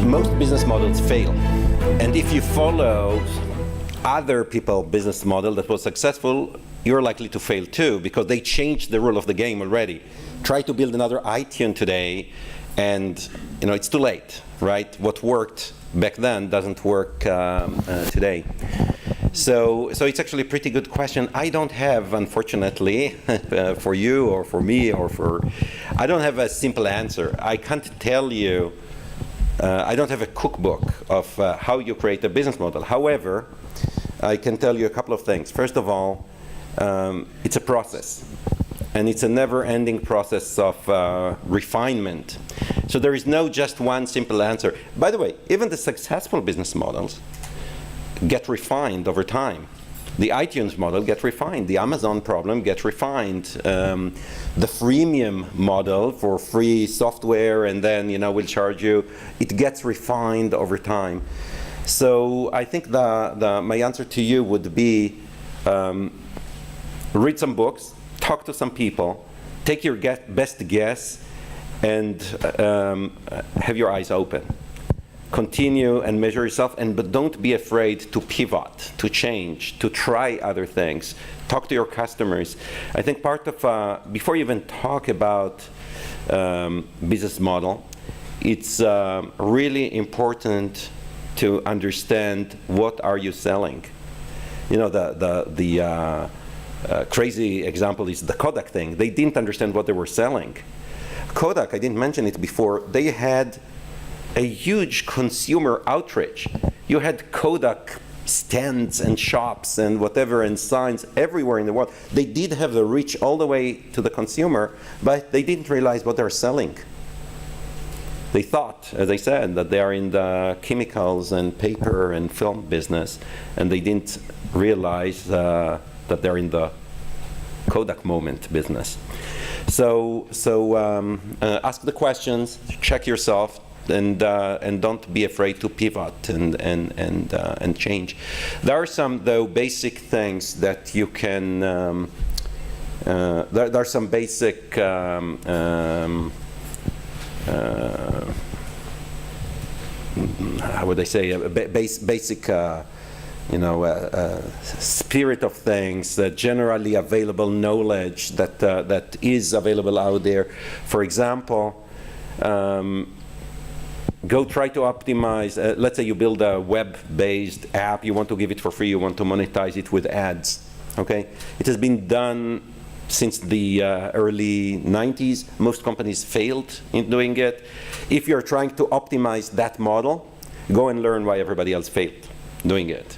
most business models fail. And if you follow other people's business model that was successful, you're likely to fail too, because they changed the rule of the game already. Try to build another iTunes today, and it's too late, right? What worked back then doesn't work today. So it's actually a pretty good question. I don't have, unfortunately, for you or for me I don't have a simple answer. I can't tell you, I don't have a cookbook of how you create a business model. However, I can tell you a couple of things. First of all, it's a process. And it's a never-ending process of refinement. So there is no just one simple answer. By the way, even the successful business models get refined over time. The iTunes model gets refined. The Amazon problem gets refined. The freemium model for free software, and then we'll charge you. It gets refined over time. So I think my answer to you would be read some books, talk to some people, take your best guess, and have your eyes open. Continue and measure yourself, but don't be afraid to pivot, to change, to try other things. Talk to your customers. I think part of, before you even talk about business model, it's really important to understand what are you selling. The crazy example is the Kodak thing. They didn't understand what they were selling. Kodak, I didn't mention it before, they had a huge consumer outreach. You had Kodak stands and shops and whatever and signs everywhere in the world. They did have the reach all the way to the consumer, but they didn't realize what they're selling. They thought, as I said, that they are in the chemicals and paper and film business, and they didn't realize that they're in the Kodak moment business. So ask the questions, check yourself, and don't be afraid to pivot and change. There are some, though, basic things that you can. There are some basic. How would I say? Basic. Spirit of things, generally available knowledge that is available out there. For example, go try to optimize. Let's say you build a web-based app. You want to give it for free. You want to monetize it with ads. Okay, it has been done since the early 90s. Most companies failed in doing it. If you're trying to optimize that model, go and learn why everybody else failed doing it.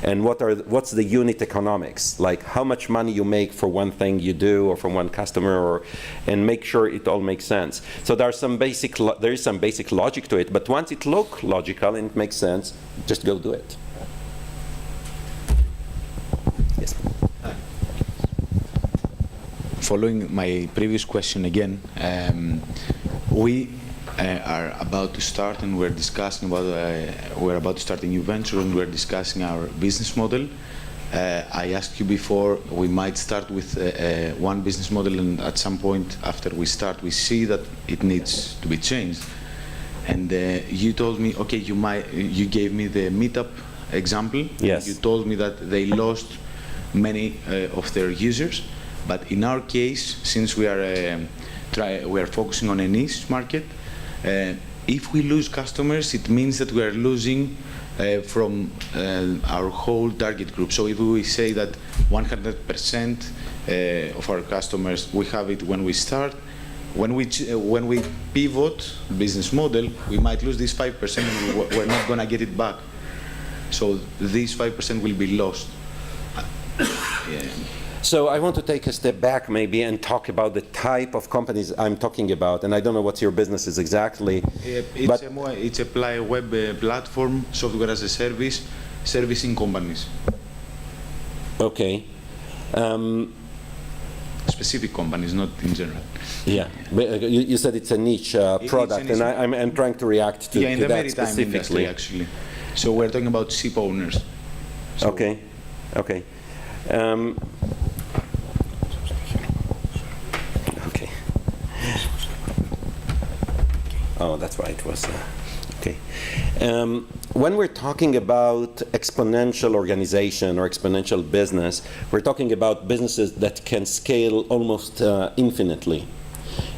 And what's the unit economics? Like how much money you make for one thing you do or from one customer, and make sure it all makes sense. So there is some basic logic to it, but once it looks logical and it makes sense, just go do it. Yes. Following my previous question again, we are about to start, and we're discussing about we're about to start a new venture, and we're discussing our business model. I asked you before, we might start with one business model, and at some point after we start, we see that it needs to be changed. And you told me, okay, you gave me the Meetup example. Yes. You told me that they lost many of their users, but in our case, since we are focusing on a niche market, if we lose customers, it means that we are losing from our whole target group. So if we say that 100% of our customers, we have it when we start, when we pivot business model, we might lose this 5% and we're not going to get it back. So this 5% will be lost. Yeah. So I want to take a step back maybe and talk about the type of companies I'm talking about, and I don't know what your business is exactly. It's a web platform, software as a service, servicing companies. Okay. Specific companies, not in general. Yeah, but you said it's a niche product, and I'm trying to react to in the that maritime specifically. Industry, actually. So we're talking about ship owners. So okay. Okay. Okay. Oh, that's why it was. Okay. When we're talking about exponential organization or exponential business, we're talking about businesses that can scale almost infinitely.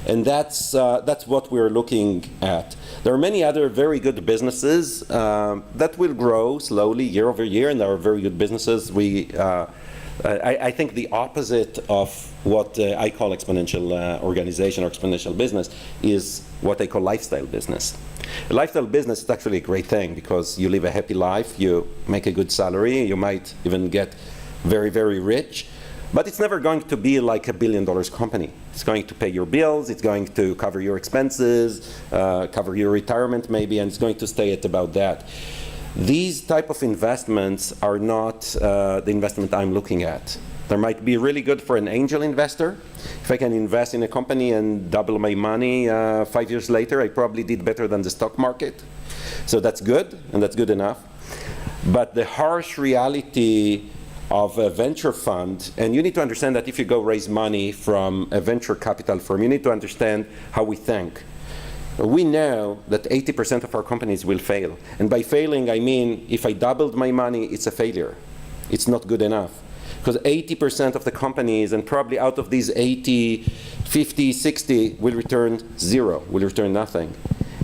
And that's what we're looking at. There are many other very good businesses that will grow slowly year over year, and there are very good businesses. I think the opposite of what I call exponential organization or exponential business is what I call lifestyle business. A lifestyle business is actually a great thing because you live a happy life, you make a good salary, you might even get very, very rich, but it's never going to be like $1 billion company. It's going to pay your bills, it's going to cover your expenses, cover your retirement maybe, and it's going to stay at about that. These type of investments are not the investment I'm looking at. They might be really good for an angel investor. If I can invest in a company and double my money 5 years later, I probably did better than the stock market. So that's good, and that's good enough. But the harsh reality of a venture fund, and you need to understand that if you go raise money from a venture capital firm, you need to understand how we think. We know that 80% of our companies will fail. And by failing, I mean, if I doubled my money, it's a failure. It's not good enough. Because 80% of the companies, and probably out of these 80, 50, 60, will return zero, will return nothing.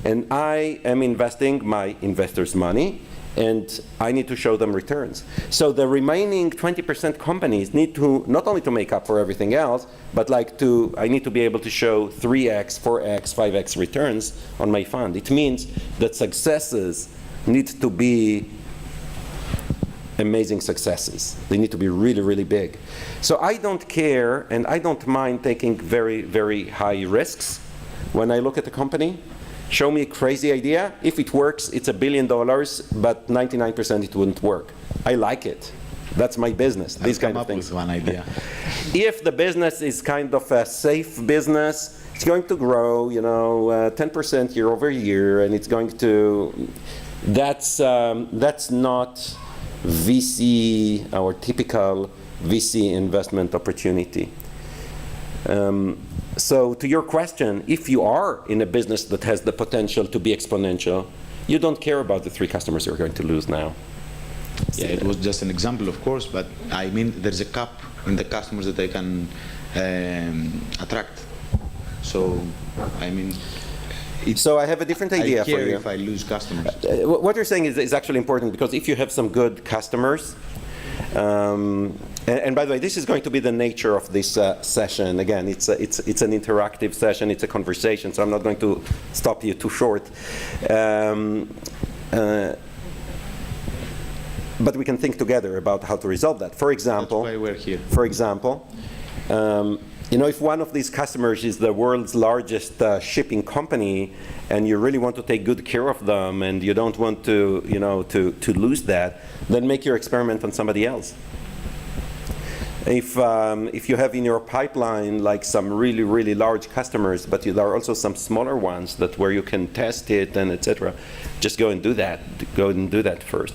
And I am investing my investors' money, and I need to show them returns. So the remaining 20% companies need to, not only to make up for everything else, but I need to be able to show 3x, 4x, 5x returns on my fund. It means that successes need to be amazing successes. They need to be really, really big. So I don't care, and I don't mind taking very, very high risks when I look at a company. Show me a crazy idea. If it works, it's $1 billion, but 99% it wouldn't work. I like it. That's my business. These kind of things. With one idea. If the business is kind of a safe business, it's going to grow, 10% year over year, and it's going to. That's not VC, our typical VC investment opportunity. So to your question, if you are in a business that has the potential to be exponential, you don't care about the 3 customers you're going to lose now. Yeah, it was just an example, of course, but I mean there's a cap in the customers that they can attract. So, I mean, so I have a different idea I care for you. if I lose customers. What you're saying is actually important, because if you have some good customers, and by the way, this is going to be the nature of this session. Again, it's an interactive session, it's a conversation, so I'm not going to stop you too short. But we can think together about how to resolve that. For example, that's why we're here. For example, if one of these customers is the world's largest shipping company, and you really want to take good care of them, and you don't want to, to lose that, then make your experiment on somebody else. If you have in your pipeline like some really, really large customers, but there are also some smaller ones that where you can test it and etc., just go and do that. Go and do that first.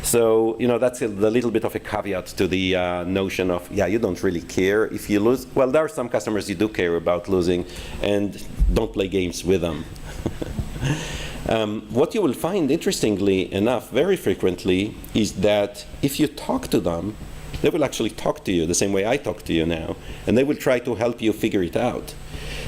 So that's a little bit of a caveat to the notion of, you don't really care if you lose. Well, there are some customers you do care about losing, and don't play games with them. What you will find, interestingly enough, very frequently, is that if you talk to them, they will actually talk to you the same way I talk to you now, and they will try to help you figure it out.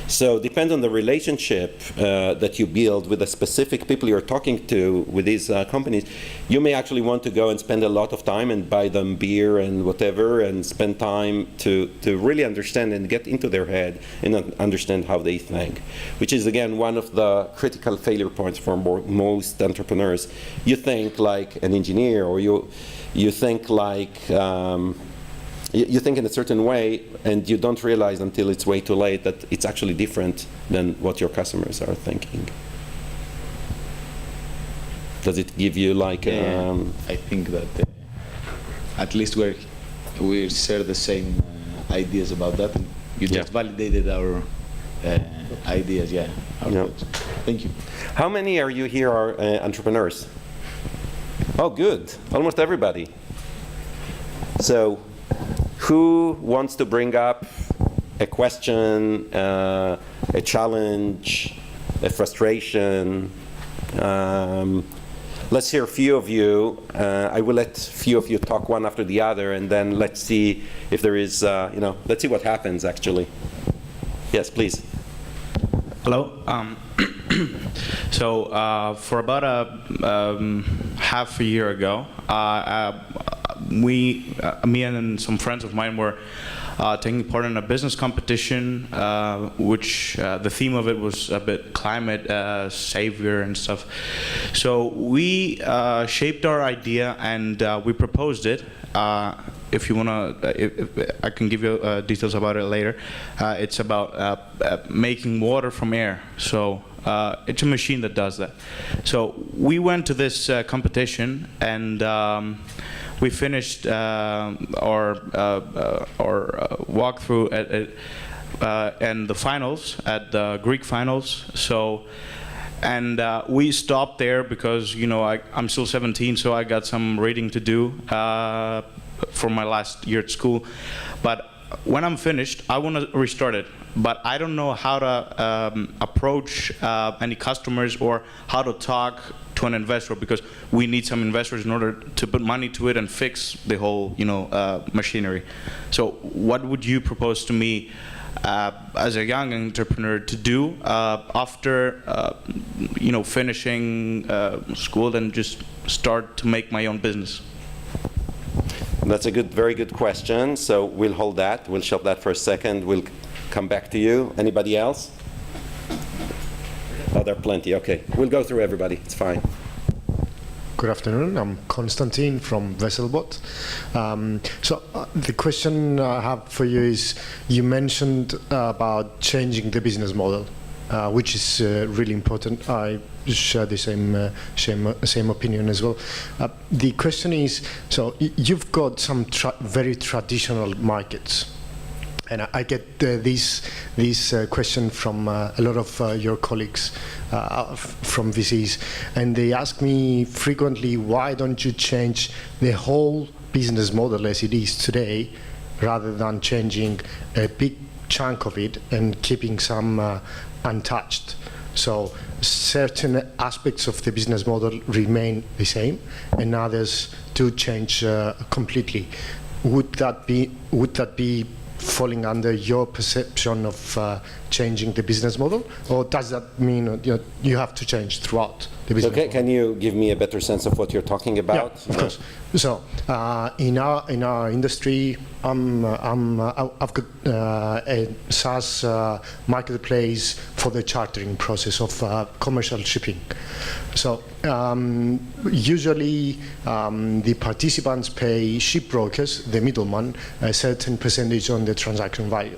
So depends on the relationship that you build with the specific people you're talking to with these companies. You may actually want to go and spend a lot of time and buy them beer and whatever, and spend time to really understand and get into their head and understand how they think, which is again one of the critical failure points for most entrepreneurs. You think like an engineer, or you think like you think in a certain way, and you don't realize until it's way too late that it's actually different than what your customers are thinking. Does it give you like? I think that at least we share the same ideas about that. And you just validated our ideas. Our thoughts. Thank you. How many are you here are entrepreneurs? Oh, good. Almost everybody. So, who wants to bring up a question, a challenge, a frustration, Let's hear a few of you. I will let a few of you talk one after the other, and then let's see if there is, let's see what happens actually. Yes, please. Hello. So for about half a year ago, me and some friends of mine were taking part in a business competition, which the theme of it was a bit climate savior and stuff. So we shaped our idea and we proposed it. If you want to, I can give you details about it later. It's about making water from air. So it's a machine that does that. So we went to this competition and we finished our walkthrough and the finals, at the Greek finals. So, and we stopped there because, I'm still 17, so I got some reading to do for my last year at school. But when I'm finished, I want to restart it. But I don't know how to approach any customers or how to talk to an investor, because we need some investors in order to put money to it and fix the whole, machinery. So what would you propose to me as a young entrepreneur to do after, finishing school and just start to make my own business? That's a very good question. So we'll hold that. We'll shelve that for a second. We'll come back to you. Anybody else? Oh, there are plenty. Okay. We'll go through everybody. It's fine. Good afternoon. I'm Konstantin from Vesselbot. The question I have for you is, you mentioned about changing the business model, which is really important. I share the same opinion as well. The question is, so you've got some very traditional markets. And I get this question from a lot of your colleagues from VCs, and they ask me frequently, why don't you change the whole business model as it is today, rather than changing a big chunk of it and keeping some untouched? So certain aspects of the business model remain the same, and others do change completely. Would that be falling under your perception of changing the business model, or does that mean you have to change throughout the business model? Can you give me a better sense of what you're talking about? Yeah, of course. So in our industry, I've got a SaaS marketplace for the chartering process of commercial shipping. So usually the participants pay ship brokers, the middleman, a certain percentage on the transaction value.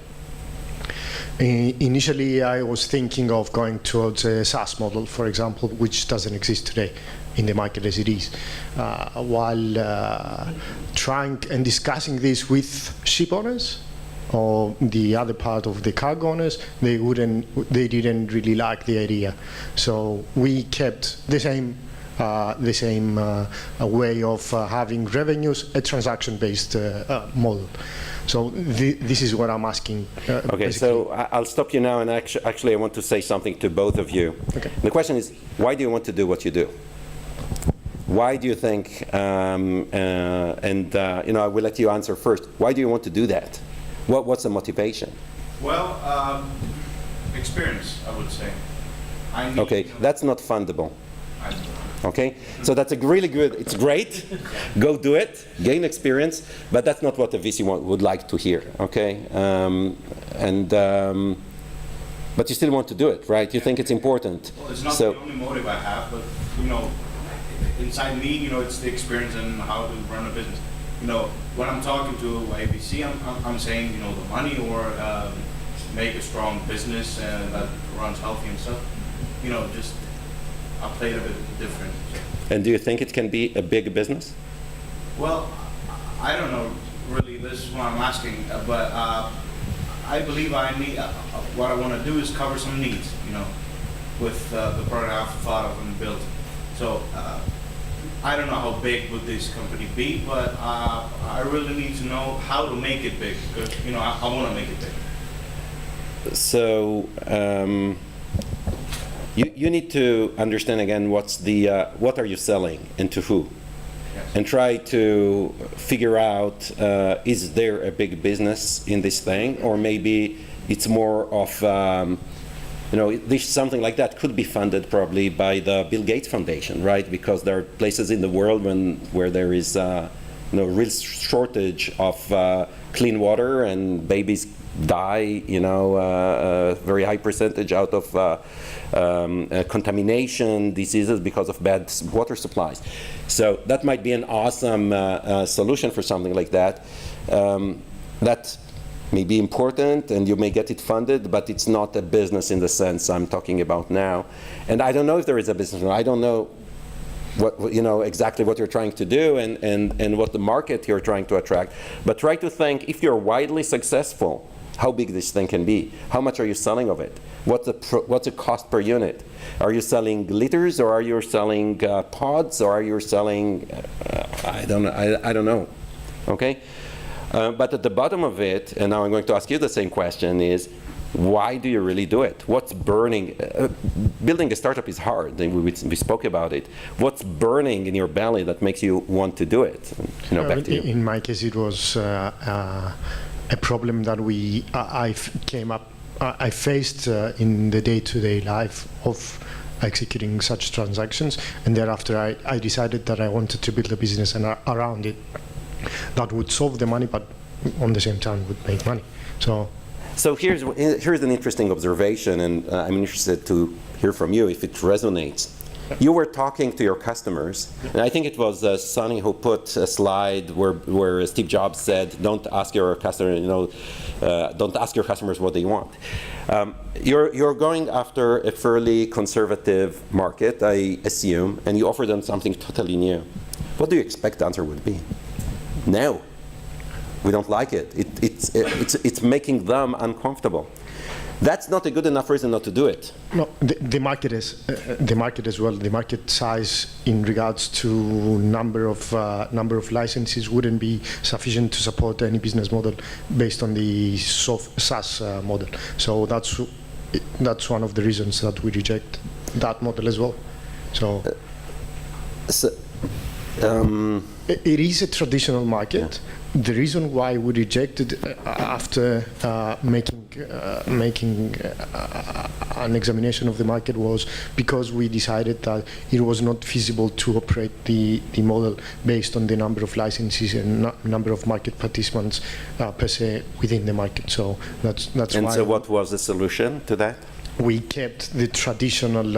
Initially, I was thinking of going towards a SaaS model, for example, which doesn't exist today in the market as it is. While trying and discussing this with ship owners or the other part of the cargo owners, they didn't really like the idea. So we kept the same way of having revenues, a transaction-based model. So this is what I'm asking. Okay, basically. so I'll stop you now, and actually I want to say something to both of you. Okay. The question is, why do you want to do what you do? Why do you think, I will let you answer first. Why do you want to do that? What's the motivation? Well, experience, I would say. Okay, that's not fundable. Okay, so that's a really good, it's great, go do it, gain experience, but that's not what the VC would like to hear, okay? But you still want to do it, right? You think it's important. Well, it's not the only motive I have, but inside me, it's the experience and how to run a business. When I'm talking to a VC, I'm saying, the money or make a strong business that runs healthy and stuff. Just I played a bit different. And do you think it can be a big business? Well, I don't know really. This is what I'm asking, but I believe I need. What I want to do is cover some needs, with the product I've thought of and built. So I don't know how big would this company be, but I really need to know how to make it big, because I want to make it big. So You need to understand again what are you selling and to who, and try to figure out is there a big business in this thing, or maybe it's more of something like that could be funded probably by the Bill Gates Foundation, right? Because there are places in the world where there is real shortage of clean water, and babies die, a very high percentage out of contamination, diseases because of bad water supplies. So that might be an awesome solution for something like that. That may be important, and you may get it funded, but it's not a business in the sense I'm talking about now. And I don't know if there is a business. I don't know exactly what you're trying to do and what the market you're trying to attract. But try to think, if you're widely successful, how big this thing can be. How much are you selling of it? What's the cost per unit? Are you selling liters, or are you selling pods, or are you selling I don't know. Okay. But at the bottom of it, and now I'm going to ask you the same question, is why do you really do it? What's burning? Building a startup is hard, and we spoke about it. What's burning in your belly that makes you want to do it? Back to you. In my case, it was a problem that I faced in the day-to-day life of executing such transactions, and thereafter I decided that I wanted to build a business around it that would solve the money, but on the same time would make money. So here's an interesting observation, and I'm interested to hear from you if it resonates. You were talking to your customers, and I think it was Sonny who put a slide where Steve Jobs said, "Don't ask your don't ask your customers what they want." You're going after a fairly conservative market, I assume, and you offer them something totally new. What do you expect the answer would be? No, we don't like it. It's making them uncomfortable. That's not a good enough reason not to do it. No, the market is the market as well. The market size in regards to number of licenses wouldn't be sufficient to support any business model based on the SaaS model. So that's one of the reasons that we reject that model as well. It is a traditional market. Yeah. The reason why we rejected after making an examination of the market was because we decided that it was not feasible to operate the model based on the number of licenses and number of market participants per se within the market. So that's why. And so what was the solution to that? We kept the traditional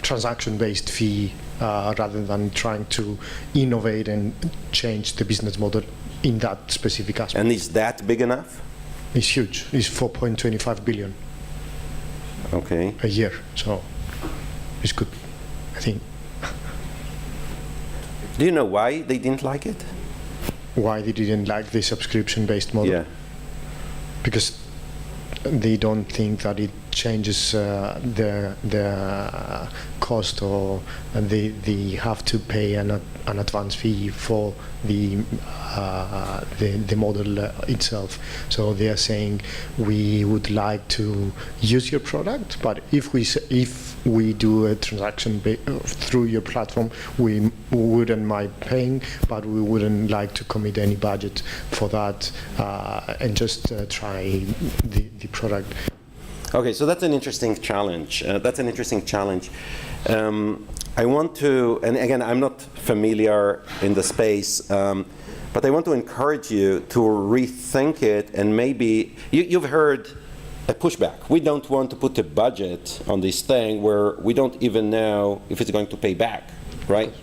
transaction-based fee rather than trying to innovate and change the business model in that specific aspect. And is that big enough? It's huge. It's 4.25 billion a year. So it's good, I think. Do you know why they didn't like it? Why they didn't like the subscription-based model? Yeah. Because they don't think that it changes their cost, or they have to pay an advance fee for the model itself. So they are saying, we would like to use your product, but if we do a transaction through your platform, we wouldn't mind paying, but we wouldn't like to commit any budget for that and just try the product. Okay, so that's an interesting challenge. I want to, and again, I'm not familiar in the space, but I want to encourage you to rethink it, and maybe, you've heard a pushback. We don't want to put a budget on this thing where we don't even know if it's going to pay back, right?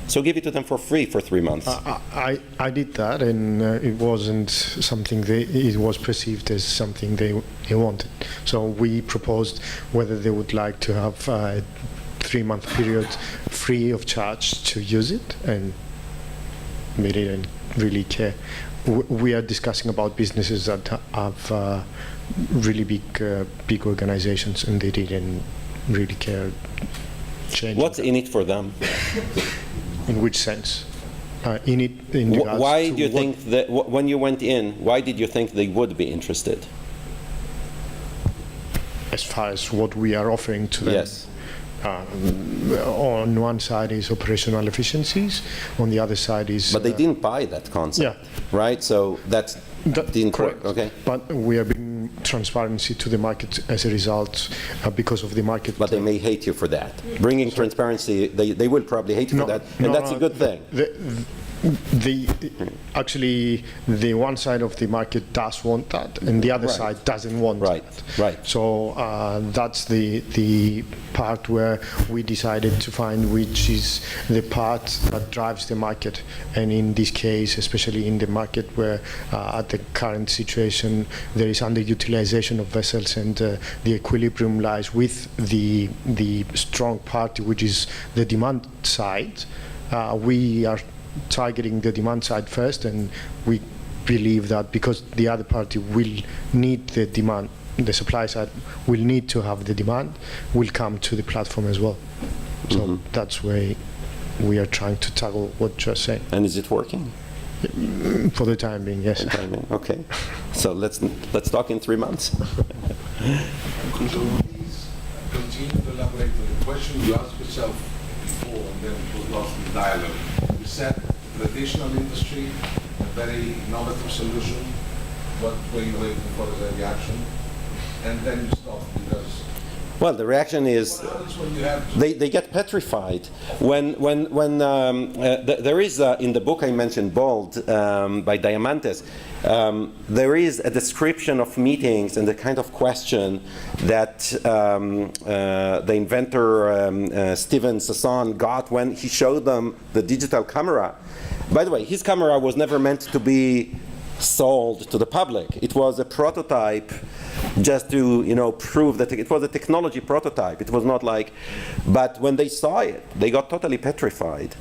So give it to them for free for 3 months. I did that, and it wasn't something it was perceived as something they wanted. So we proposed whether they would like to have a 3-month period free of charge to use it, and they didn't really care. We are discussing about businesses that have really big organizations, and they didn't really care. What's in it for them? In which sense? Why do you think that when you went in, why did you think they would be interested? As far as what we are offering to them? Yes. On one side is operational efficiencies, on the other side is... But they didn't buy that concept, right? So that didn't correct. work, okay? But we are bringing transparency to the market as a result because of the market. But they may hate you for that. Bringing transparency, they will probably hate you for that, and that's a good thing. Actually, the one side of the market does want that, and the other side doesn't want that. Right. So that's the part where we decided to find which is the part that drives the market. And in this case, especially in the market where at the current situation there is underutilization of vessels, and the equilibrium lies with the strong party, which is the demand side. We are targeting the demand side first, and we believe that because the other party will need the demand, the supply side will need to have the demand, will come to the platform as well. So that's where we are trying to tackle what you're saying. And is it working? For the time being, yes. Okay. So let's talk in 3 months. Could you please continue to elaborate on the question you asked yourself before, and then it was lost in dialogue? You said traditional industry, a very innovative solution. What were you waiting for as a reaction? And then you stopped because... Well, the reaction is they get petrified when there is in the book I mentioned, Bold, by Diamantes. There is a description of meetings and the kind of question that the inventor Steven Sasson got when he showed them the digital camera. By the way, his camera was never meant to be sold to the public. It was a prototype just to prove that it was a technology prototype. It was not like, but when they saw it, they got totally petrified,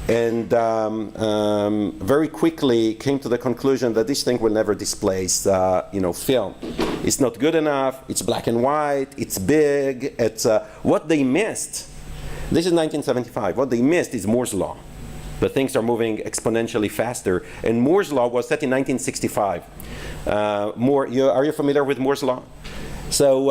and very quickly came to the conclusion that this thing will never displace film. It's not good enough. It's black and white. It's big. It's what they missed. This is 1975. What they missed is Moore's law. The things are moving exponentially faster. And Moore's law was set in 1965. Are you familiar with Moore's law? So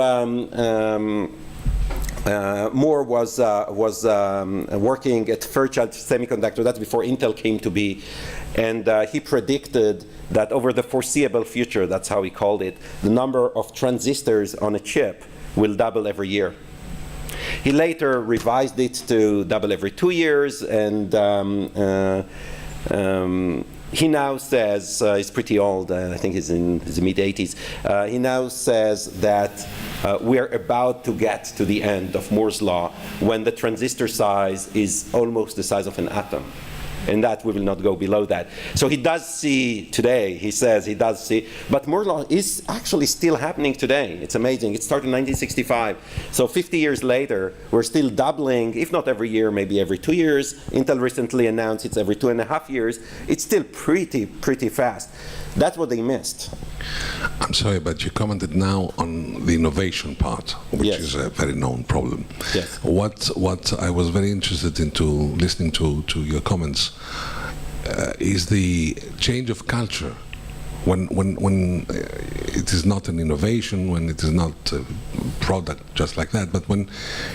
Moore was working at Fairchild Semiconductor. That's before Intel came to be. And he predicted that over the foreseeable future, that's how he called it, the number of transistors on a chip will double every year. He later revised it to double every 2 years, and he now says, he's pretty old, I think he's in his mid-80s, he now says that we are about to get to the end of Moore's law when the transistor size is almost the size of an atom. And that we will not go below that. So he does see today, he says he does see, but Moore's law is actually still happening today. It's amazing. It started in 1965. So 50 years later, we're still doubling, if not every year, maybe every 2 years. Intel recently announced it's every 2.5 years. It's still pretty fast. That's what they missed. I'm sorry, but you commented now on the innovation part, which is a very known problem. Yes. What I was very interested into listening to your comments is the change of culture when it is not an innovation, when it is not a product just like that, but when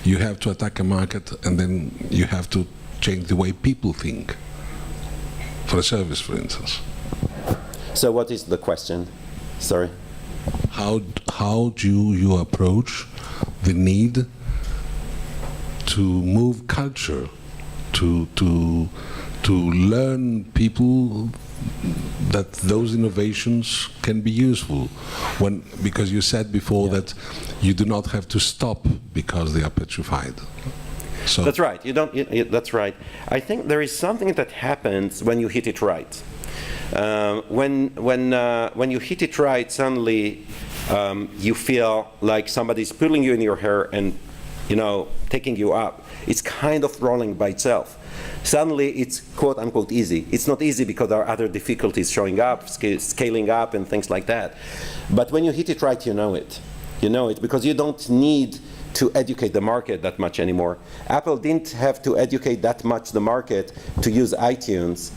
you have to attack a market and then you have to change the way people think for a service, for instance. So what is the question? Sorry. How do you approach the need to move culture, to learn people that those innovations can be useful? Because you said before that you do not have to stop because they are petrified. So that's right. That's right. I think there is something that happens when you hit it right. When you hit it right, suddenly you feel like somebody's pulling you in your hair and taking you up. It's kind of rolling by itself. Suddenly it's quote unquote easy. It's not easy because there are other difficulties showing up, scaling up and things like that. But when you hit it right, you know it. You know it because you don't need to educate the market that much anymore. Apple didn't have to educate that much the market to use iTunes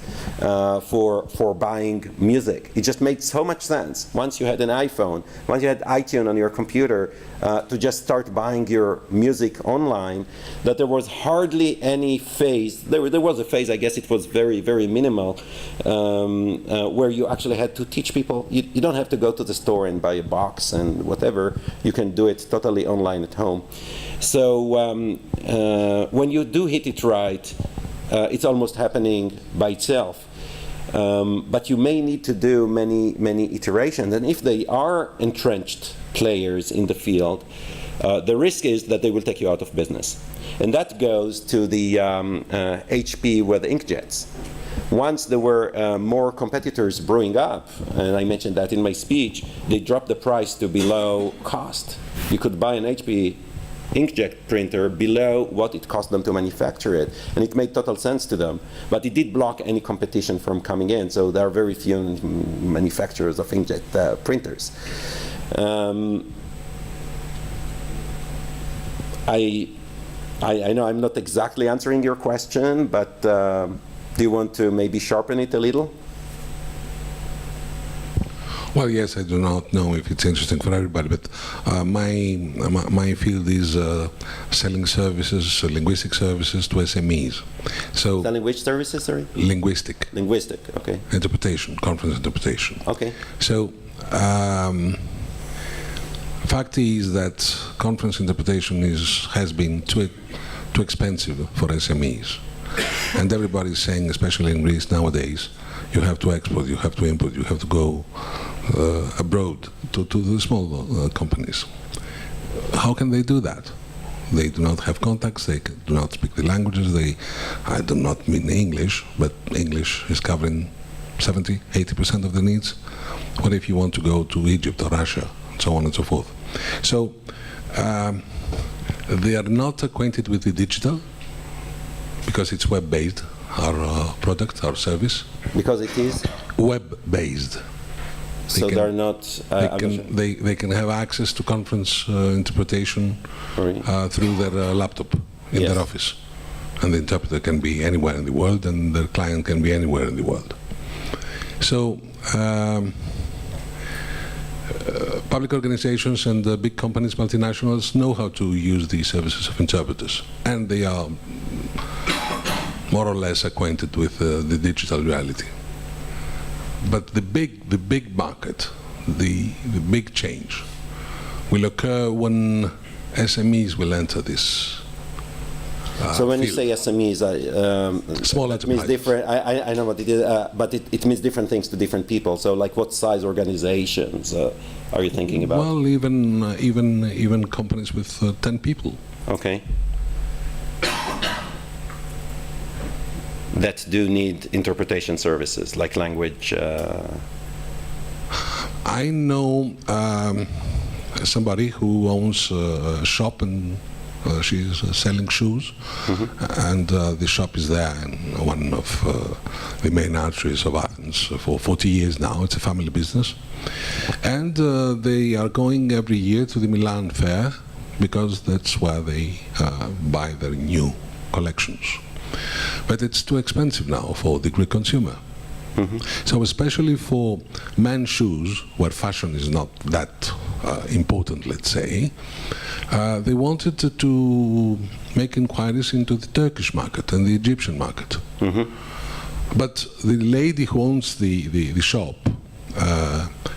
for buying music. It just made so much sense. Once you had an iPhone, once you had iTunes on your computer, to just start buying your music online, that there was hardly any phase. There was a phase, I guess it was very, very minimal, where you actually had to teach people. You don't have to go to the store and buy a box and whatever. You can do it totally online at home. So when you do hit it right, it's almost happening by itself. But you may need to do many iterations. And if they are entrenched players in the field, the risk is that they will take you out of business. And that goes to the HP with inkjets. Once there were more competitors brewing up, and I mentioned that in my speech, they dropped the price to below cost. You could buy an HP inkjet printer below what it cost them to manufacture it, and it made total sense to them. But it did block any competition from coming in, so there are very few manufacturers of inkjet printers. I know I'm not exactly answering your question, but do you want to maybe sharpen it a little? Well, yes, I do not know if it's interesting for everybody, but my field is selling services, linguistic services to SMEs. So Selling which services, sorry? Linguistic. Linguistic, okay. Interpretation, conference interpretation. Okay. So, fact is that conference interpretation has been too expensive for SMEs. And everybody's saying, especially in Greece nowadays, you have to export, you have to import, you have to go abroad to the small companies. How can they do that? They do not have contacts, they do not speak the languages, I do not mean English, but English is covering 70, 80% of the needs. What if you want to go to Egypt or Russia, and so on and so forth? So, they are not acquainted with the digital, because it's web-based, our product, our service. Because it is? Web-based. So they're not... they can have access to conference interpretation through their laptop in their office. And the interpreter can be anywhere in the world, and the client can be anywhere in the world. So, public organizations and big companies, multinationals, know how to use the services of interpreters. And they are more or less acquainted with the digital reality. But the big market, the big change, will occur when SMEs will enter this. So when field. you say SMEs, Small it means enterprises. different. I know what it is, but it means different things to different people. So, like, what size organizations are you thinking about? Well, even companies with 10 people. Okay. That do need interpretation services, like language. I know somebody who owns a shop and she's selling shoes, and the shop is there in one of the main arteries of Athens for 40 years now. It's a family business, and they are going every year to the Milan Fair because that's where they buy their new collections. But it's too expensive now for the Greek consumer. So especially for men's shoes, where fashion is not that important, let's say, they wanted to make inquiries into the Turkish market and the Egyptian market. But the lady who owns the shop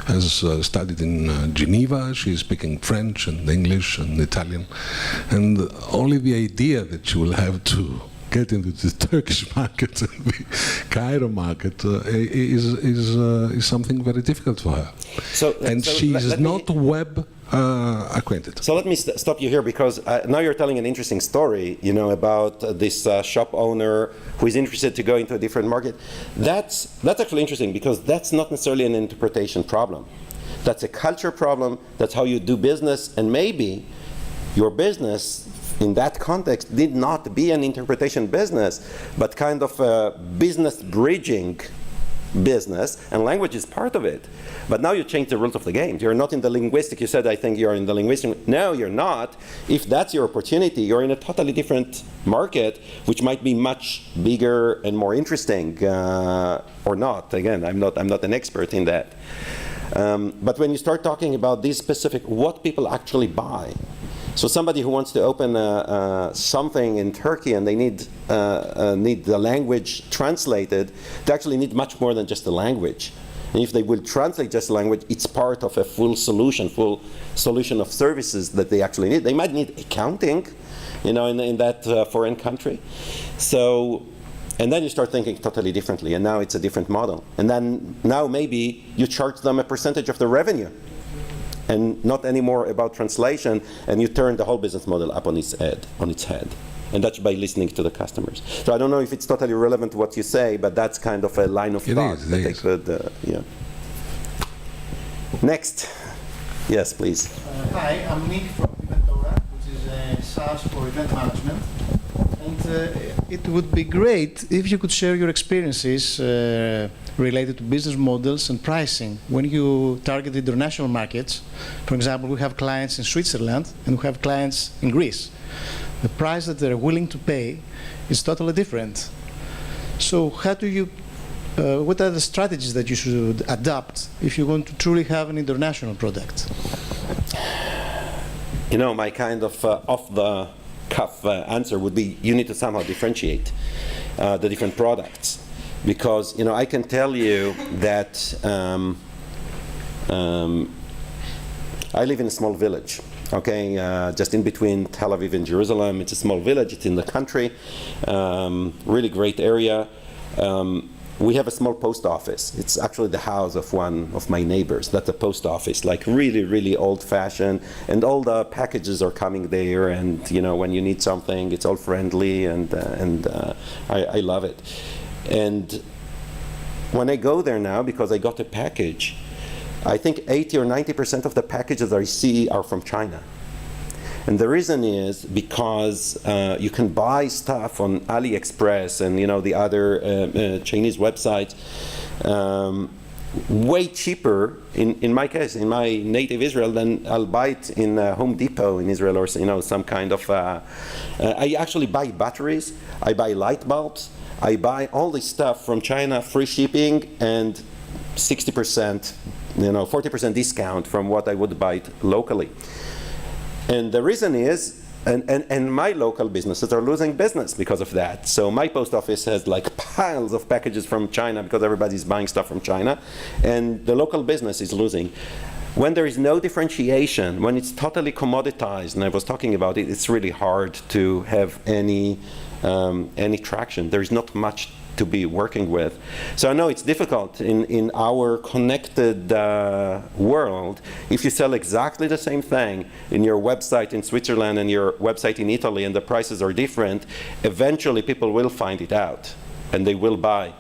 has studied in Geneva. She's speaking French and English and Italian, and only the idea that she will have to get into the Turkish market and the Cairo market is something very difficult for her. So she is not web acquainted. So let me stop you here, because now you're telling an interesting story, you know, about this shop owner who is interested to go into a different market. That's actually interesting, because that's not necessarily an interpretation problem. That's a culture problem. That's how you do business, and maybe your business in that context did not be an interpretation business, but kind of a business bridging business, and language is part of it. But now you change the rules of the game. You're not in the linguistic. You said, I think you're in the linguistic. No, you're not. If that's your opportunity, you're in a totally different market, which might be much bigger and more interesting, or not. Again, I'm not an expert in that. But when you start talking about these specific, what people actually buy. So somebody who wants to open something in Turkey and they need the language translated, they actually need much more than just the language. And if they will translate just the language, it's part of a full solution of services that they actually need. They might need accounting, in that foreign country. So, and then you start thinking totally differently, and now it's a different model. And then now maybe you charge them a percentage of the revenue, and not anymore about translation, and you turn the whole business model up on its head. And that's by listening to the customers. So I don't know if it's totally relevant to what you say, but that's kind of a line of thought that they could, yeah. Next. Yes, please. Hi, I'm Nick from Eventora, which is a SaaS for event management. And it would be great if you could share your experiences related to business models and pricing when you target international markets. For example, we have clients in Switzerland and we have clients in Greece. The price that they're willing to pay is totally different. So how do you, what are the strategies that you should adopt if you want to truly have an international product? My kind of off-the-cuff answer would be you need to somehow differentiate the different products. Because, I can tell you that I live in a small village. Okay, just in between Tel Aviv and Jerusalem. It's a small village, it's in the country, really great area. We have a small post office. It's actually the house of one of my neighbors. That's a post office, like really, really old-fashioned, and all the packages are coming there, and when you need something, it's all friendly, and I love it. And when I go there now, because I got a package, I think 80 or 90% of the packages I see are from China. And the reason is because you can buy stuff on AliExpress and the other Chinese websites way cheaper, in my case, in my native Israel, than I'll buy it in Home Depot in Israel, or some kind of, I actually buy batteries, I buy light bulbs, I buy all this stuff from China, free shipping, and 60%, 40% discount from what I would buy it locally. And the reason is, and my local businesses are losing business because of that. So my post office has like piles of packages from China because everybody's buying stuff from China, and the local business is losing. When there is no differentiation, when it's totally commoditized, and I was talking about it, it's really hard to have any traction. There is not much to be working with. So I know it's difficult in our connected world. If you sell exactly the same thing in your website in Switzerland and your website in Italy, and the prices are different, eventually people will find it out and they will buy.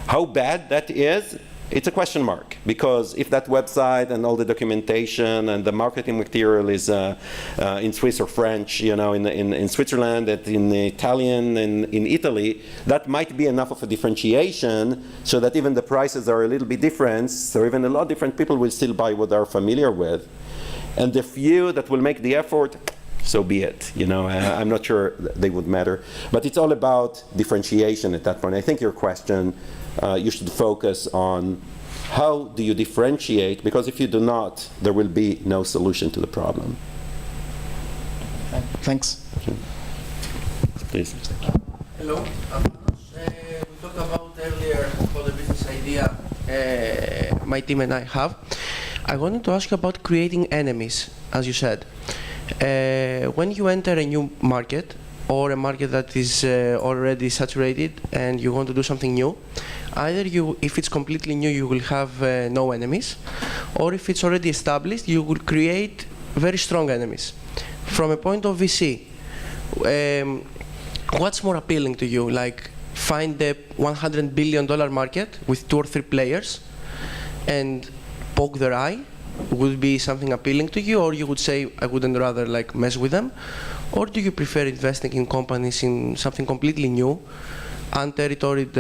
How bad that is, it's a question mark, because if that website and all the documentation and the marketing material is in Swiss or French, in Switzerland, and in Italian and in Italy, that might be enough of a differentiation so that even the prices are a little bit different, so even a lot different people will still buy what they're familiar with. And the few that will make the effort, so be it. I'm not sure they would matter. But it's all about differentiation at that point. I think your question, you should focus on how do you differentiate, because if you do not, there will be no solution to the problem. Thanks. Okay. Please. Hello, I'm Manos. We talked about earlier about the business idea my team and I have. I wanted to ask you about creating enemies, as you said. When you enter a new market, or a market that is already saturated and you want to do something new, either if it's completely new, you will have no enemies, or if it's already established, you will create very strong enemies. From a point of VC, what's more appealing to you? Like find the $100 billion market with 2 or 3 players and poke their eye? Would be something appealing to you, or you would say, I wouldn't rather mess with them? Or do you prefer investing in companies in something completely new, unterritoried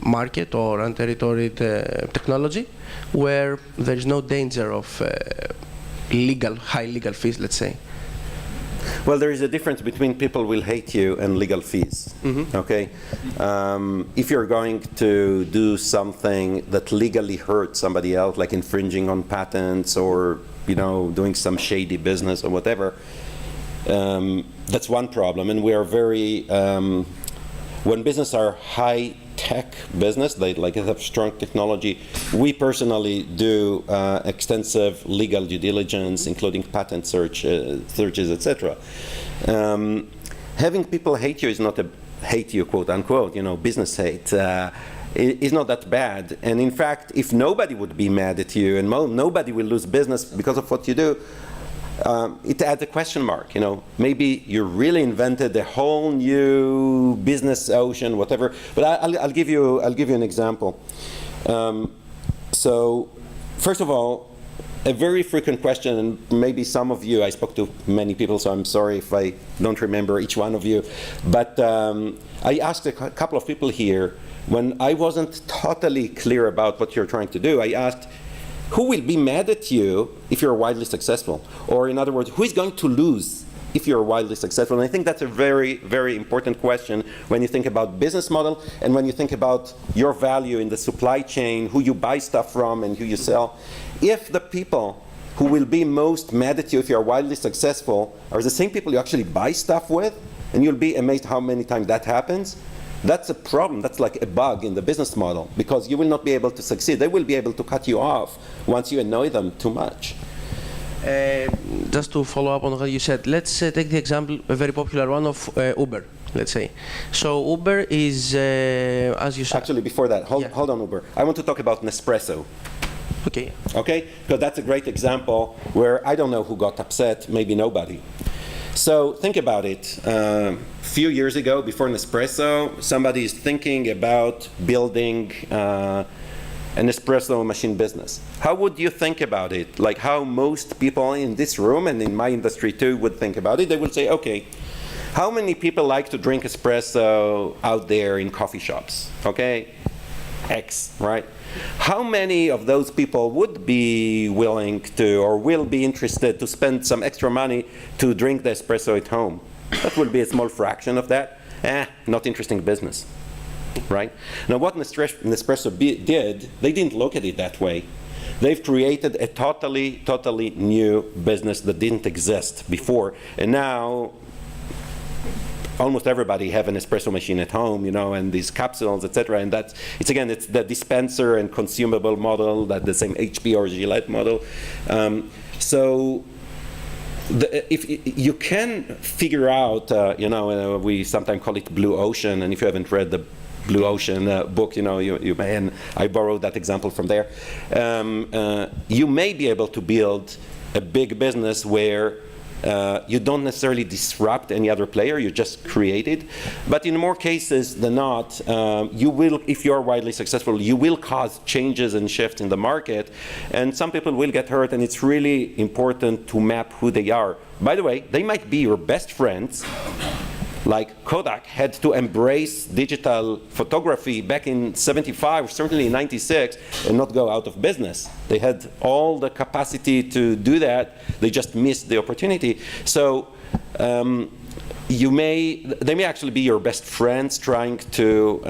market or unterritoried technology, where there is no danger of high legal fees, let's say. Well, there is a difference between people will hate you and legal fees. Okay, if you're going to do something that legally hurts somebody else, like infringing on patents or doing some shady business or whatever, that's one problem. And we are very when business are high-tech business, they have strong technology. We personally do extensive legal due diligence, including patent searches, etc. Having people hate you is not a hate you, quote unquote. Business hate is not that bad. And in fact, if nobody would be mad at you and nobody will lose business because of what you do, it adds a question mark. Maybe you really invented a whole new business ocean, whatever. But I'll give you an example. So, first of all, a very frequent question, and maybe some of you, I spoke to many people, so I'm sorry if I don't remember each one of you, but I asked a couple of people here, when I wasn't totally clear about what you're trying to do, I asked, who will be mad at you if you're wildly successful? Or in other words, who is going to lose if you're wildly successful? And I think that's a very, very important question when you think about business model and when you think about your value in the supply chain, who you buy stuff from and who you sell. If the people who will be most mad at you if you're wildly successful are the same people you actually buy stuff with, and you'll be amazed how many times that happens, that's a problem. That's like a bug in the business model, because you will not be able to succeed. They will be able to cut you off once you annoy them too much. Just to follow up on what you said, let's take the example, a very popular one of Uber, let's say. So Uber is, as you said... Actually, before that, hold on, Uber. I want to talk about Nespresso. Okay. Okay? Because that's a great example where I don't know who got upset, maybe nobody. So think about it. A few years ago, before Nespresso, somebody is thinking about building an espresso machine business. How would you think about it? Like how most people in this room and in my industry too would think about it. They would say, okay, how many people like to drink espresso out there in coffee shops? Okay, X, right? How many of those people would be willing to or will be interested to spend some extra money to drink the espresso at home? That will be a small fraction of that. Not interesting business, right? Now what Nespresso did, they didn't look at it that way. They've created a totally new business that didn't exist before, and now almost everybody have an espresso machine at home, and these capsules, etc. And it's the dispenser and consumable model, that the same HP or Gillette model. So if you can figure out, we sometimes call it blue ocean, and if you haven't read the Blue Ocean book, you may, and I borrowed that example from there. You may be able to build a big business where you don't necessarily disrupt any other player, you just create it. But in more cases than not, you will, if you're widely successful, you will cause changes and shifts in the market, and some people will get hurt, and it's really important to map who they are. By the way, they might be your best friends. Like Kodak had to embrace digital photography back in '75, certainly in '96, and not go out of business. They had all the capacity to do that. They just missed the opportunity. So they may actually be your best friends, trying to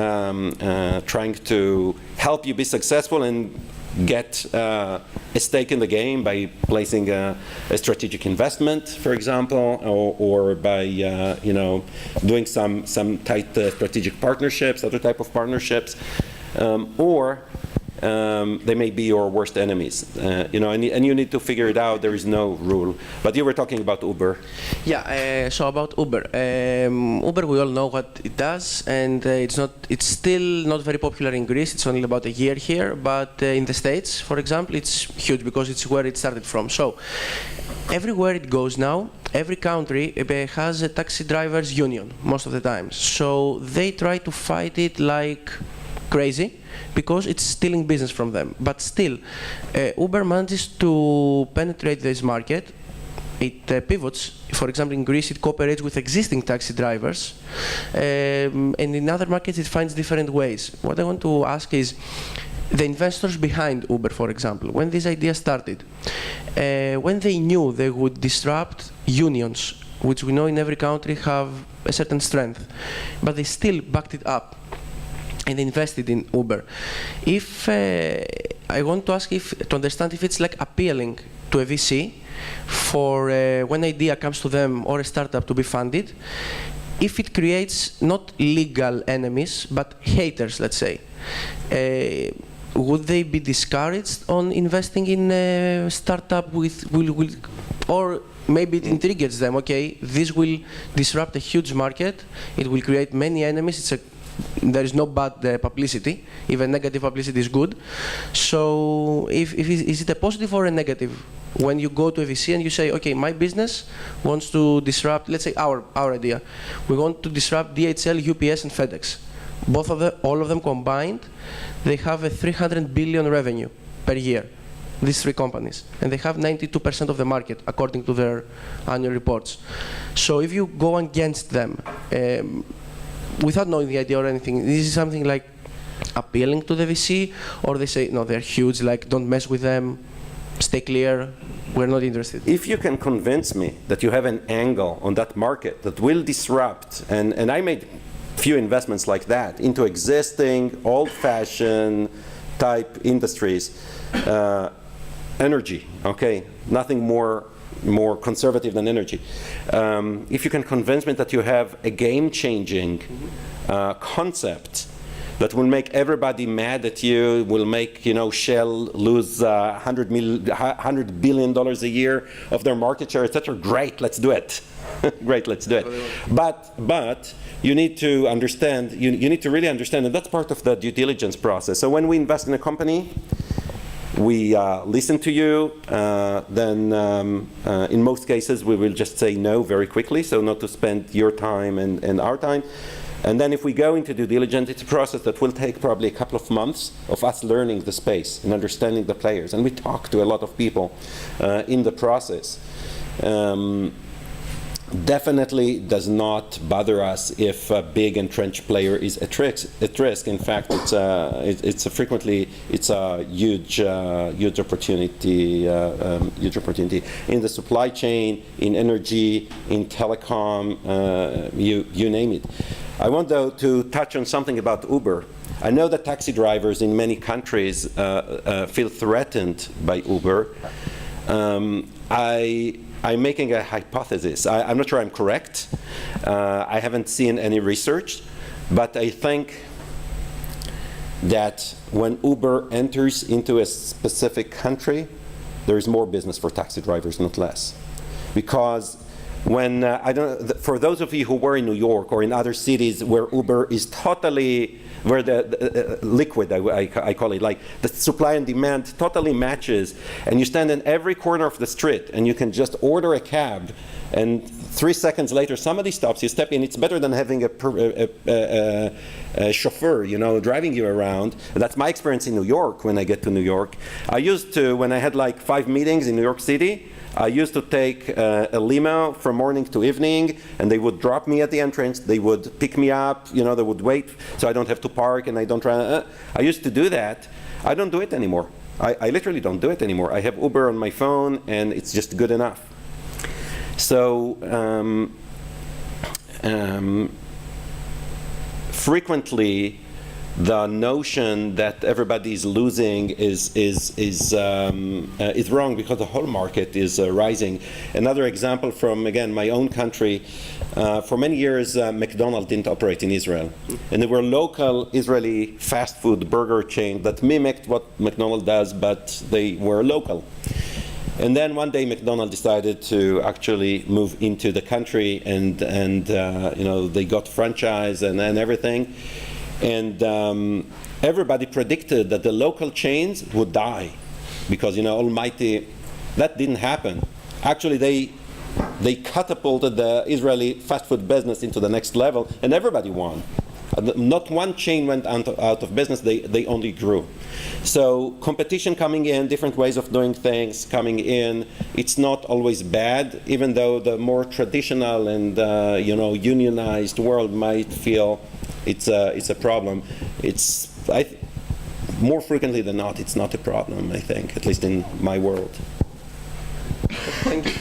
help you be successful and get a stake in the game by placing a strategic investment, for example, or by doing some tight strategic partnerships, other type of partnerships, or they may be your worst enemies, and you need to figure it out. There is no rule. But you were talking about Uber. Yeah. So about Uber, Uber, we all know what it does, and it's still not very popular in Greece. It's only about a year here, but in the States, for example, it's huge because it's where it started from. So everywhere it goes now, every country has a taxi drivers union most of the time. So they try to fight it like crazy, because it's stealing business from them. But still, Uber manages to penetrate this market it pivots. For example, in Greece, it cooperates with existing taxi drivers, and in other markets, it finds different ways. What I want to ask is, the investors behind Uber, for example, when this idea started, when they knew they would disrupt unions, which we know in every country have a certain strength, but they still backed it up and invested in Uber. If I want to ask to understand if it's like appealing to a VC for when idea comes to them or a startup to be funded, if it creates not legal enemies but haters, let's say. Would they be discouraged on investing in a startup or maybe it intrigues them, okay, this will disrupt a huge market, it will create many enemies, there is no bad publicity, even negative publicity is good. So is it a positive or a negative when you go to a VC and you say, okay, my business wants to disrupt, let's say our idea, we want to disrupt DHL, UPS and FedEx. All of them combined, they have a 300 billion revenue per year, these three companies, and they have 92% of the market according to their annual reports. So if you go against them, without knowing the idea or anything, this is something like appealing to the VC, or they say, no, they're huge, like don't mess with them, stay clear, we're not interested. If you can convince me that you have an angle on that market that will disrupt, and I made few investments like that into existing old-fashioned type industries, energy, okay, nothing more conservative than energy. If you can convince me that you have a game-changing concept that will make everybody mad at you, will make Shell lose $100 billion a year of their market share, etc. Great, let's do it. Great, let's do it. But you need to understand. You need to really understand, and that's part of the due diligence process. So when we invest in a company, we listen to you, then in most cases we will just say no very quickly, so not to spend your time and our time. And then if we go into due diligence, it's a process that will take probably a couple of months of us learning the space and understanding the players. And we talk to a lot of people in the process. Definitely does not bother us if a big entrenched player is at risk. In fact, it's a huge opportunity in the supply chain, in energy, in telecom, you name it. I want though to touch on something about Uber. I know that taxi drivers in many countries feel threatened by Uber. I'm making a hypothesis. I'm not sure I'm correct. I haven't seen any research, but I think that when Uber enters into a specific country, there is more business for taxi drivers, not less. Because when, for those of you who were in New York or in other cities where Uber is totally, where the liquid, I call it, like the supply and demand totally matches, and you stand in every corner of the street and you can just order a cab, and 3 seconds later somebody stops, you step in. It's better than having a chauffeur, driving you around. That's my experience in New York when I get to New York. I used to, when I had like 5 meetings in New York City, I used to take a limo from morning to evening, and they would drop me at the entrance. They would pick me up. They would wait, so I don't have to park, and I don't try. I used to do that. I don't do it anymore. I literally don't do it anymore. I have Uber on my phone, and it's just good enough. So frequently, the notion that everybody is losing is wrong, because the whole market is rising. Another example from, again, my own country, for many years McDonald's didn't operate in Israel, and there were local Israeli fast food burger chains that mimicked what McDonald's does, but they were local. And then one day McDonald's decided to actually move into the country, and they got franchise and everything. And everybody predicted that the local chains would die because, almighty, that didn't happen. Actually, they catapulted the Israeli fast food business into the next level, and everybody won. Not one chain went out of business, they only grew. So competition coming in, different ways of doing things coming in, it's not always bad, even though the more traditional and unionized world might feel it's a problem. More frequently than not, it's not a problem, I think, at least in my world. Thank you.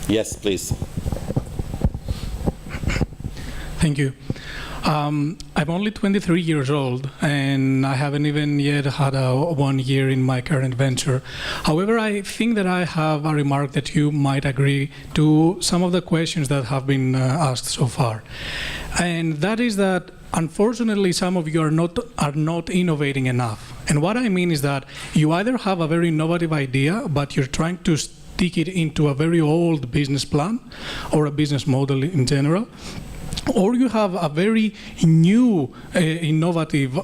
Yes, please. Thank you. I'm only 23 years old, and I haven't even yet had 1 year in my current venture. However, I think that I have a remark that you might agree to some of the questions that have been asked so far. And that is that, unfortunately, some of you are not innovating enough. And what I mean is that you either have a very innovative idea, but you're trying to stick it into a very old business plan or a business model in general, or you have a very new, innovative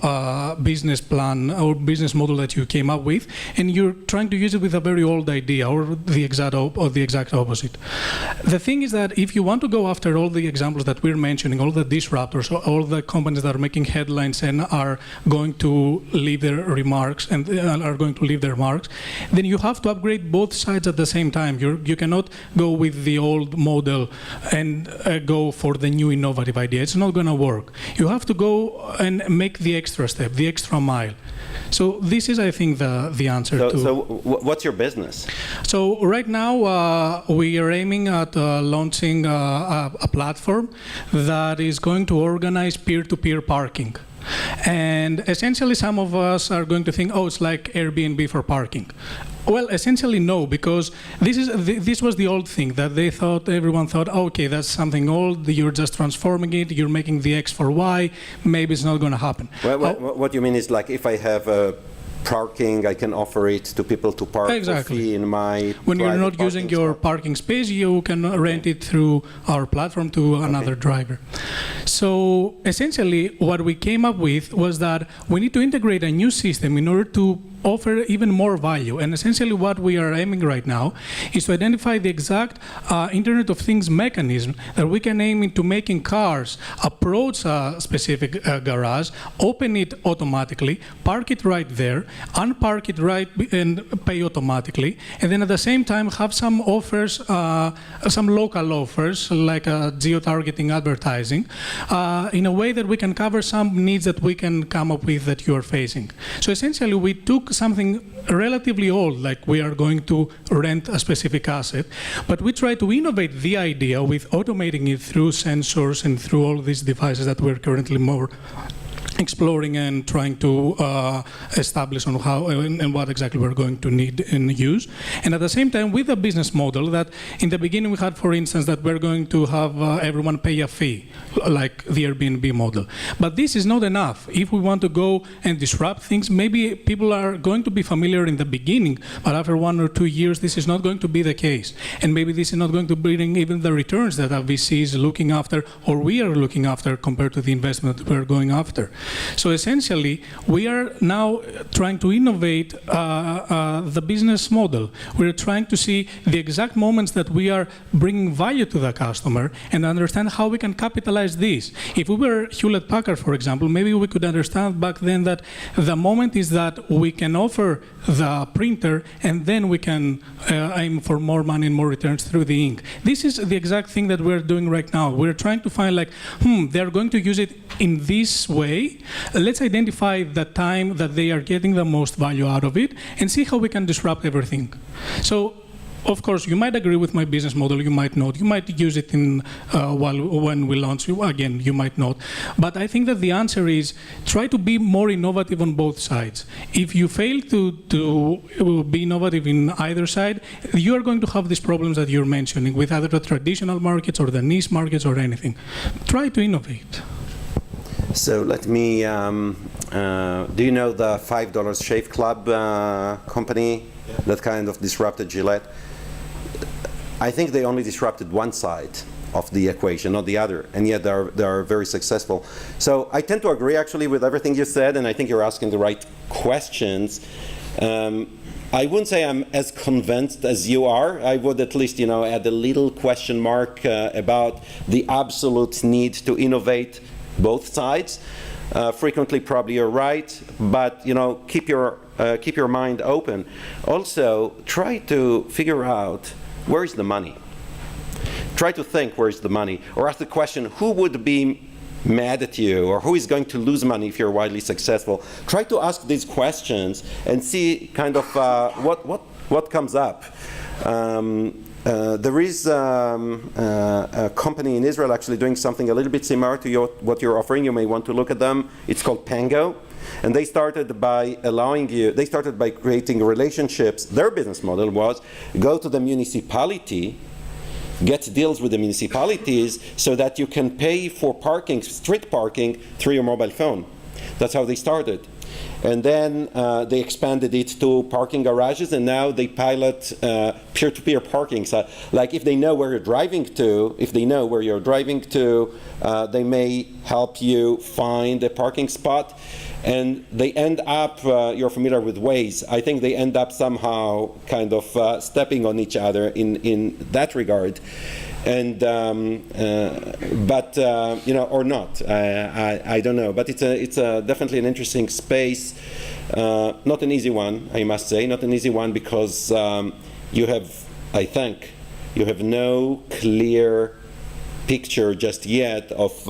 business plan or business model that you came up with, and you're trying to use it with a very old idea, or the exact opposite. The thing is that if you want to go after all the examples that we're mentioning, all the disruptors, all the companies that are making headlines and are going to leave their remarks and are going to leave their marks, then you have to upgrade both sides at the same time. You cannot go with the old model and go for the new innovative idea. It's not going to work. You have to go and make the extra step, the extra mile. So this is, I think, the answer to... So what's your business? So right now we are aiming at launching a platform that is going to organize peer-to-peer parking. And essentially some of us are going to think, oh, it's like Airbnb for parking. Well, essentially no, because this was the old thing that everyone thought, okay, that's something old, you're just transforming it, you're making the X for Y, maybe it's not going to happen. Well, what you mean is, like, if I have parking, I can offer it to people to park for free in my When you're not using your parking space, you can rent it through our platform to another driver. So essentially what we came up with was that we need to integrate a new system in order to offer even more value. And essentially what we are aiming right now is to identify the exact Internet of Things mechanism that we can aim into making cars approach a specific garage, open it automatically, park it right there, unpark it right and pay automatically, and then at the same time have some offers, some local offers like geo-targeting advertising, in a way that we can cover some needs that we can come up with that you are facing. So essentially we took something relatively old, like we are going to rent a specific asset, but we try to innovate the idea with automating it through sensors and through all these devices that we're currently more exploring and trying to establish on how and what exactly we're going to need and use. And at the same time, with a business model that in the beginning we had, for instance, that we're going to have everyone pay a fee, like the Airbnb model. But this is not enough. If we want to go and disrupt things, maybe people are going to be familiar in the beginning, but after 1 or 2 years, this is not going to be the case. And maybe this is not going to bring even the returns that a VC is looking after, or we are looking after, compared to the investment that we're going after. So essentially, we are now trying to innovate the business model. We're trying to see the exact moments that we are bringing value to the customer and understand how we can capitalize this. If we were Hewlett-Packard, for example, maybe we could understand back then that the moment is that we can offer the printer and then we can aim for more money and more returns through the ink. This is the exact thing that we're doing right now. We're trying to find, like, they're going to use it in this way. Let's identify the time that they are getting the most value out of it and see how we can disrupt everything. So, of course, you might agree with my business model, you might not. You might use it in when we launch. Again, you might not. But I think that the answer is try to be more innovative on both sides. If you fail to be innovative in either side, you are going to have these problems that you're mentioning with either the traditional markets or the niche markets or anything. Try to innovate. So let me, do you know the $5 Shave Club company that kind of disrupted Gillette? I think they only disrupted one side of the equation, not the other, and yet they are very successful. So I tend to agree actually with everything you said, and I think you're asking the right questions. I wouldn't say I'm as convinced as you are. I would at least, add a little question mark about the absolute need to innovate both sides. Frequently, probably you're right, but keep your mind open. Also, try to figure out where is the money. Try to think where is the money, or ask the question: who would be mad at you, or who is going to lose money if you're widely successful? Try to ask these questions and see kind of what comes up. There is a company in Israel actually doing something a little bit similar to what you're offering. You may want to look at them. It's called Pango. And they started by creating relationships. Their business model was go to the municipality, get deals with the municipalities so that you can pay for parking, street parking, through your mobile phone. That's how they started. And then they expanded it to parking garages, and now they pilot peer-to-peer parking. So, like, if they know where you're driving to, they may help you find a parking spot. And they end up, you're familiar with Waze, I think they end up somehow kind of stepping on each other in that regard. And or not, I don't know. But it's definitely an interesting space. Not an easy one, I must say. Not an easy one because you have no clear picture just yet of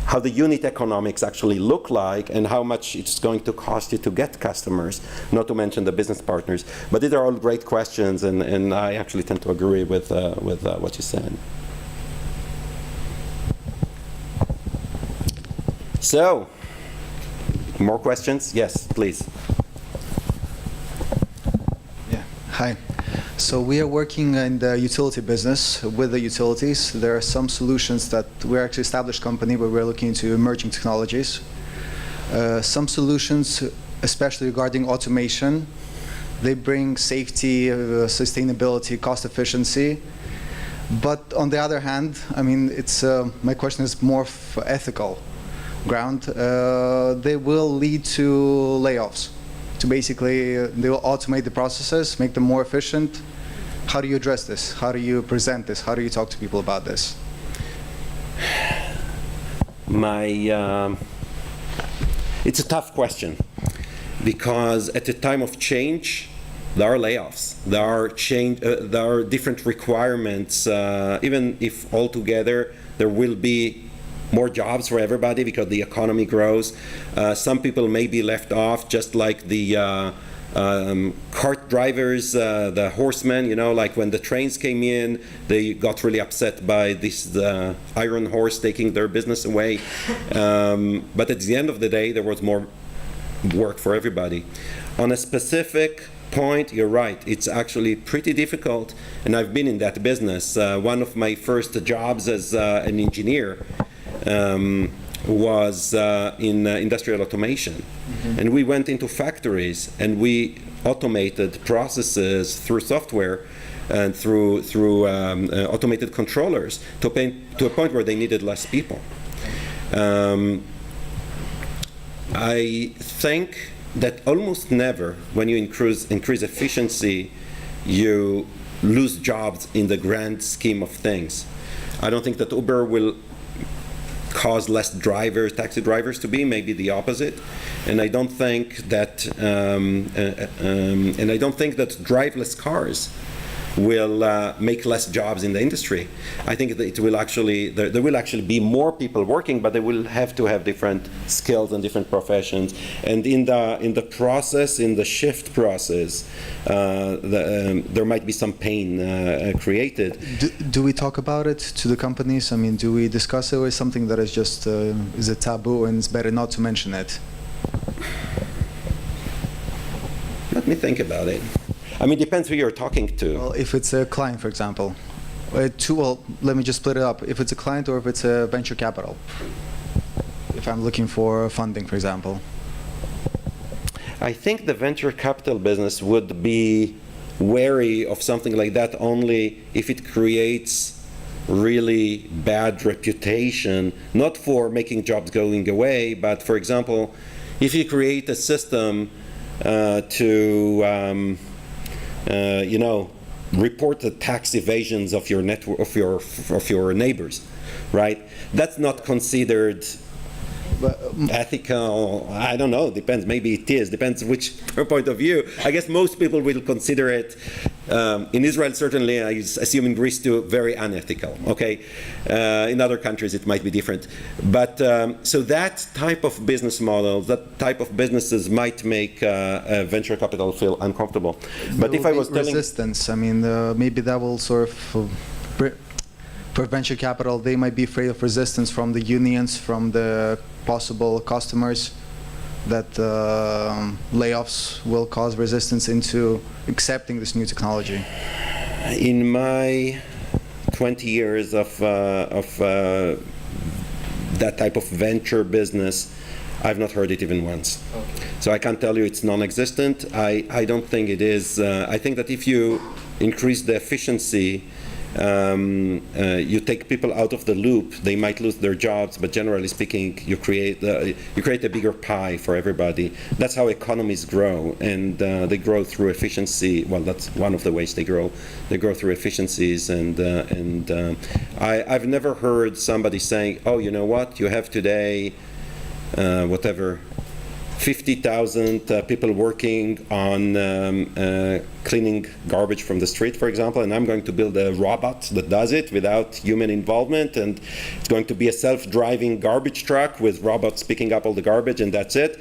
how the unit economics actually look like and how much it's going to cost you to get customers, not to mention the business partners. But these are all great questions, and I actually tend to agree with what you said. So, more questions? Yes, please. Yeah, hi. So we are working in the utility business with the utilities. There are some solutions that we're actually an established company, but we're looking into emerging technologies. Some solutions, especially regarding automation, they bring safety, sustainability, cost efficiency. But on the other hand, I mean, it's my question is more for ethical ground. They will lead to layoffs. To basically, they will automate the processes, make them more efficient. How do you address this? How do you present this? How do you talk to people about this? It's a tough question because at a time of change, there are layoffs. There are different requirements. Even if altogether there will be more jobs for everybody because the economy grows. Some people may be left off, just like the cart drivers, the horsemen, like when the trains came in, they got really upset by this iron horse taking their business away. But at the end of the day, there was more work for everybody. On a specific point, you're right. It's actually pretty difficult, and I've been in that business. One of my first jobs as an engineer was in industrial automation. Mm-hmm. And we went into factories and we automated processes through software and through automated controllers to a point where they needed less people. I think that almost never, when you increase efficiency, you lose jobs in the grand scheme of things. I don't think that Uber will cause less taxi drivers to be, maybe the opposite. And I don't think that driverless cars will make less jobs in the industry. I think that it will actually, there will actually be more people working, but they will have to have different skills and different professions. And in the process, in the shift process, there might be some pain created. Do we talk about it to the companies? I mean, do we discuss it, or is something that is just is a taboo and it's better not to mention it? Let me think about it. I mean, it depends who you're talking to. Well, if it's a client, for example. Well, let me just split it up. If it's a client or if it's a venture capital. If I'm looking for funding, for example. I think the venture capital business would be wary of something like that only if it creates really bad reputation, not for making jobs going away, but for example, if you create a system to report the tax evasions of your network of your neighbors, right? That's not considered ethical. I don't know. Depends. Maybe it is. Depends which point of view. I guess most people will consider it. In Israel, certainly, I assume in Greece too, very unethical. Okay. In other countries, it might be different. But so that type of business model, that type of businesses might make venture capital feel uncomfortable. But if I was telling resistance, I mean, maybe that will sort of. For venture capital, they might be afraid of resistance from the unions, from the possible customers, that layoffs will cause resistance into accepting this new technology. In my 20 years of that type of venture business, I've not heard it even once. Okay. So I can't tell you it's non-existent. I don't think it is. I think that if you increase the efficiency, you take people out of the loop, they might lose their jobs, but generally speaking, you create a bigger pie for everybody. That's how economies grow, and they grow through efficiency. Well, that's one of the ways they grow. They grow through efficiencies, and I've never heard somebody saying, "Oh, you know what? You have today, whatever." 50,000 people working on cleaning garbage from the street, for example, and I'm going to build a robot that does it without human involvement, and it's going to be a self-driving garbage truck with robots picking up all the garbage, and that's it.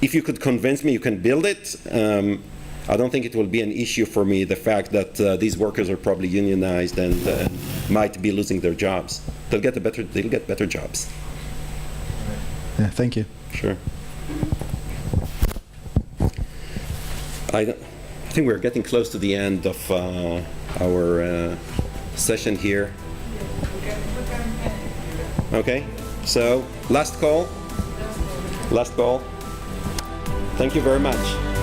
If you could convince me you can build it, I don't think it will be an issue for me, the fact that these workers are probably unionized and might be losing their jobs. They'll get better jobs. Yeah, thank you. Sure. I think we're getting close to the end of our session here. Okay, so last call. Thank you very much.